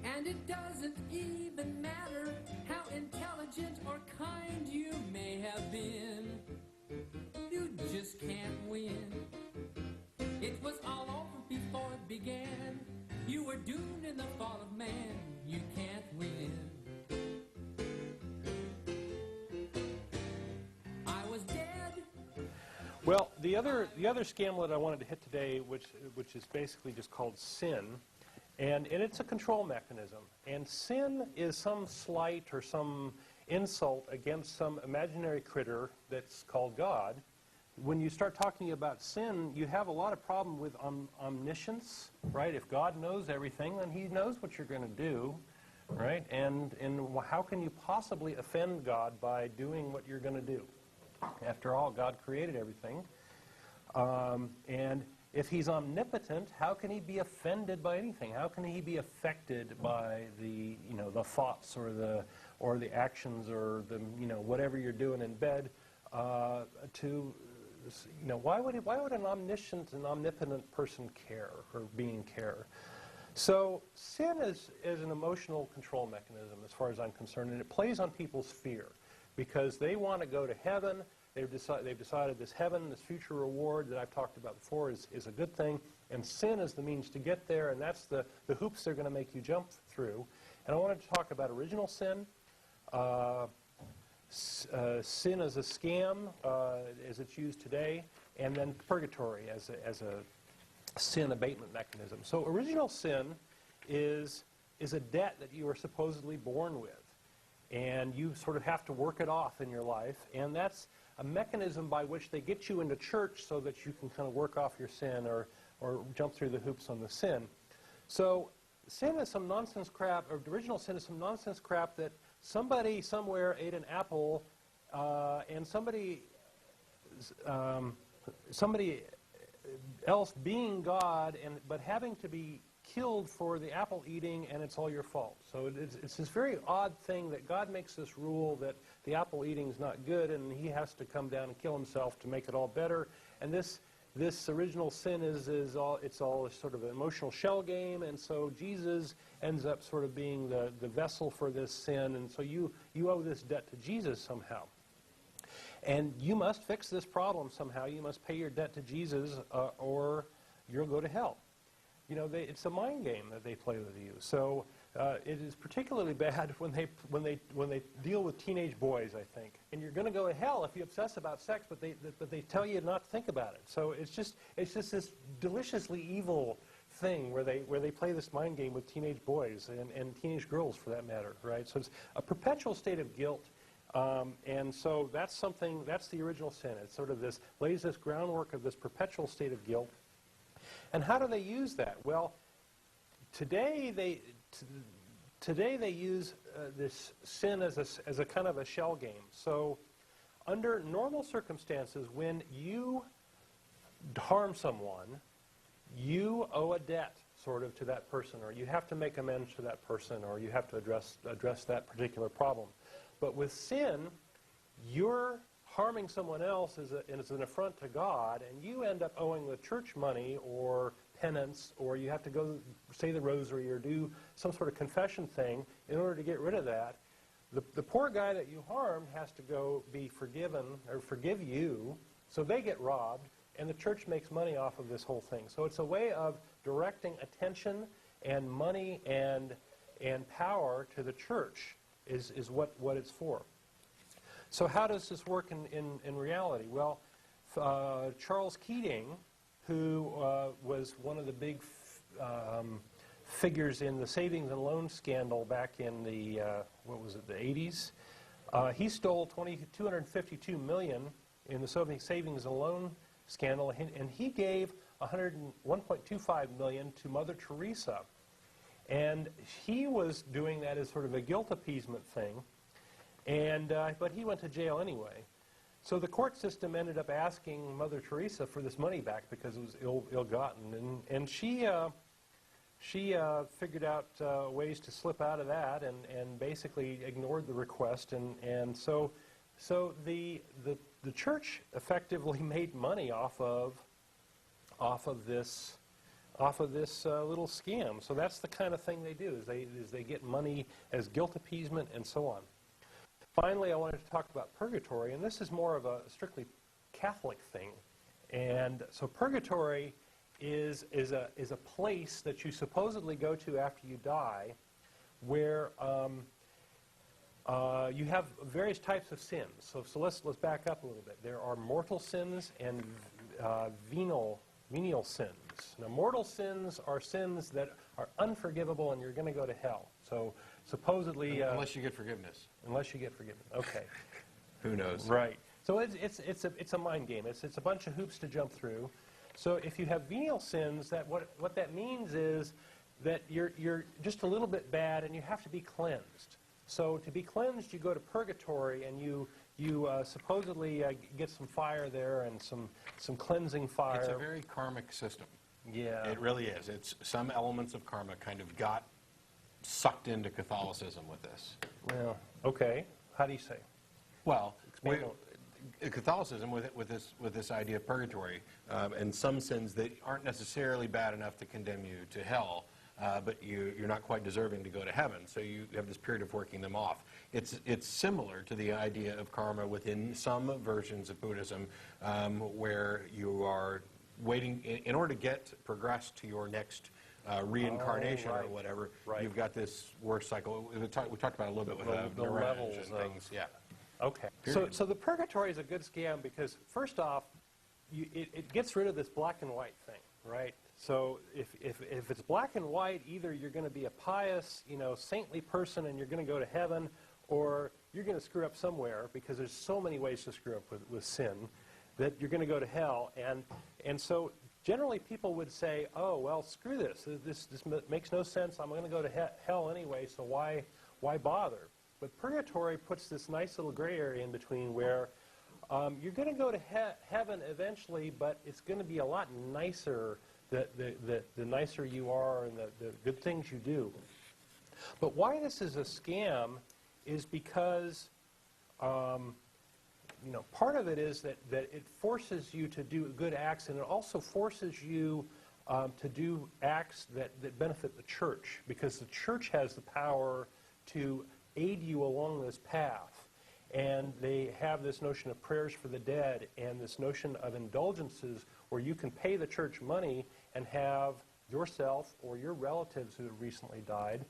And it doesn't even matter how intelligent or kind you may have been. You just can't win. It was all over before it began. You were doomed in the fall of man. You can't win. I was dead. Well, the other scamlet I wanted to hit today, which is basically just called sin, and it's a control mechanism. And sin is some slight or some insult against some imaginary critter that's called God. When you start talking about sin, you have a lot of problem with omniscience, right? If God knows everything, then He knows what you're going to do, right? And how can you possibly offend God by doing what you're going to do? After all, God created everything. And if He's omnipotent, how can He be offended by anything? How can He be affected by the thoughts or the actions or the whatever you're doing in bed? Why would an omniscient and omnipotent person care or being care? So sin is an emotional control mechanism, as far as I'm concerned, and it plays on people's fear because they want to go to heaven. They've decided this heaven, this future reward that I've talked about before is a good thing, and sin is the means to get there, and that's the hoops they're going to make you jump through. And I wanted to talk about original sin, sin as a scam, as it's used today, and then purgatory as a sin abatement mechanism. So original sin is a debt that you are supposedly born with, and you sort of have to work it off in your life, and that's a mechanism by which they get you into church so that you can kind of work off your sin or jump through the hoops on the sin. So sin is some nonsense crap, or original sin is some nonsense crap that somebody somewhere ate an apple, and somebody else being God, but having to be killed for the apple eating, and it's all your fault. So it's this very odd thing that God makes this rule that the apple eating is not good, and He has to come down and kill Himself to make it all better. And this original sin it's all sort of an emotional shell game, and so Jesus ends up sort of being the vessel for this sin, and so you owe this debt to Jesus somehow. And you must fix this problem somehow. You must pay your debt to Jesus, or you'll go to hell. It's a mind game that they play with you. So it is particularly bad when they deal with teenage boys, I think. And you're going to go to hell if you obsess about sex, but they tell you not to think about it. So it's just this deliciously evil thing where they play this mind game with teenage boys and teenage girls, for that matter, right? So it's a perpetual state of guilt. And so that's the original sin. It's sort of lays this groundwork of this perpetual state of guilt. And how do they use that? Well, today they use this sin as a kind of a shell game. So under normal circumstances, when you harm someone, you owe a debt sort of to that person, or you have to make amends to that person, or you have to address that particular problem. But with sin, you're harming someone else is an affront to God, and you end up owing the church money or penance, or you have to go say the rosary or do some sort of confession thing in order to get rid of that. The poor guy that you harmed has to go be forgiven or forgive you, so they get robbed, and the church makes money off of this whole thing. So it's a way of directing attention and money and power to the church is what it's for. So how does this work in reality? Well, Charles Keating, who was one of the big figures in the savings and loan scandal back in the, the 80s, he stole $252 million in the savings and loan scandal, and he gave $1.25 million to Mother Teresa. And he was doing that as sort of a guilt appeasement thing. But he went to jail anyway. So the court system ended up asking Mother Teresa for this money back because it was ill-gotten. And she figured out ways to slip out of that and basically ignored the request. And so the church effectively made money off of this off of this little scam. So that's the kind of thing they do, is they get money as guilt appeasement and so on. Finally, I wanted to talk about purgatory, and this is more of a strictly Catholic thing. And so purgatory is a place that you supposedly go to after you die, where you have various types of sins. So let's back up a little bit. There are mortal sins and venial sins. Now, mortal sins are sins that are unforgivable, and you're going to go to hell. So supposedly, unless you get forgiveness. Unless you get forgiveness. Okay. Who knows? Right. So it's a mind game. It's a bunch of hoops to jump through. So if you have venial sins, what that means is that you're just a little bit bad, and you have to be cleansed. So to be cleansed, you go to purgatory, and you supposedly get some fire there and some cleansing fire. It's a very karmic system. Yeah. It really is. It's some elements of karma kind of got sucked into Catholicism with this. Well, okay. How do you say? Well, Explain. Catholicism with this idea of purgatory and some sins that aren't necessarily bad enough to condemn you to hell, but you're not quite deserving to go to heaven. So you have this period of working them off. It's similar to the idea of karma within some versions of Buddhism, where you are waiting in order to progress to your next reincarnation or whatever. Right. You've got this work cycle. We talked about it a little bit with the levels and of things. Yeah. Okay. So the purgatory is a good scam because, first off, it gets rid of this black and white thing, right? So if it's black and white, either you're going to be a pious, saintly person and you're going to go to heaven, or you're going to screw up somewhere, because there's so many ways to screw up with sin, that you're going to go to hell. And so generally people would say, oh, well, screw this. This makes no sense. I'm going to go to hell anyway, so why bother? But purgatory puts this nice little gray area in between where you're going to go to heaven eventually, but it's going to be a lot nicer the nicer you are and the good things you do. But why this is a scam is because part of it is that it forces you to do good acts, and it also forces you to do acts that benefit the church, because the church has the power to aid you along this path. And they have this notion of prayers for the dead and this notion of indulgences where you can pay the church money and have yourself or your relatives who have recently died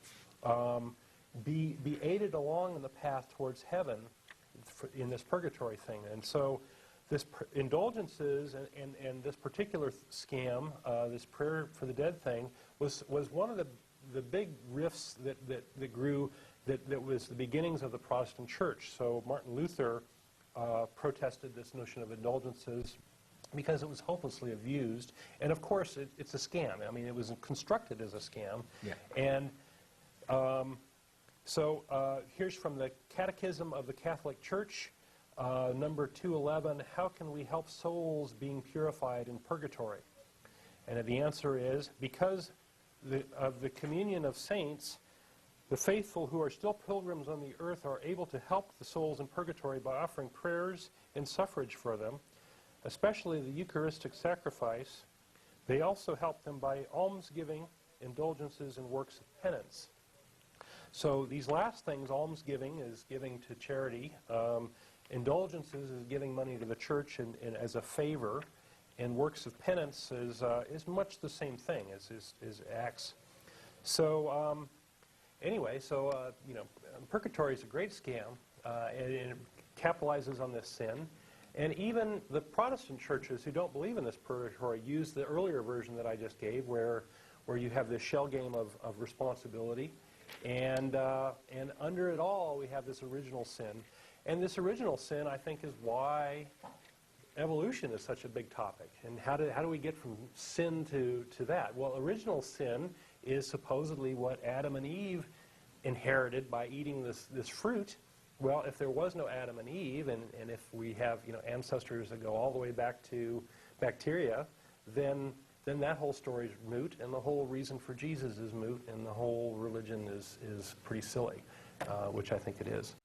be aided along in the path towards heaven in this purgatory thing. And so this indulgences and this particular scam, this prayer for the dead thing, was one of the big rifts that grew, that was the beginnings of the Protestant church. So Martin Luther protested this notion of indulgences because it was hopelessly abused. And of course, it's a scam. I mean, it was constructed as a scam. Yeah. And so here's from the Catechism of the Catholic Church, number 211, how can we help souls being purified in purgatory? And the answer is, because of the communion of saints, the faithful who are still pilgrims on the earth are able to help the souls in purgatory by offering prayers and suffrage for them, especially the Eucharistic sacrifice. They also help them by almsgiving, indulgences, and works of penance. So these last things, almsgiving is giving to charity, indulgences is giving money to the church and as a favor, and works of penance is much the same thing as acts. So anyway, purgatory is a great scam, and it capitalizes on this sin. And even the Protestant churches who don't believe in this purgatory use the earlier version that I just gave, where you have this shell game of responsibility. And under it all, we have this original sin. And this original sin, I think, is why evolution is such a big topic. And how do we get from sin to that? Well, original sin is supposedly what Adam and Eve inherited by eating this fruit. Well, if there was no Adam and Eve, and if we have ancestors that go all the way back to bacteria, then that whole story is moot, and the whole reason for Jesus is moot, and the whole religion is pretty silly, which I think it is.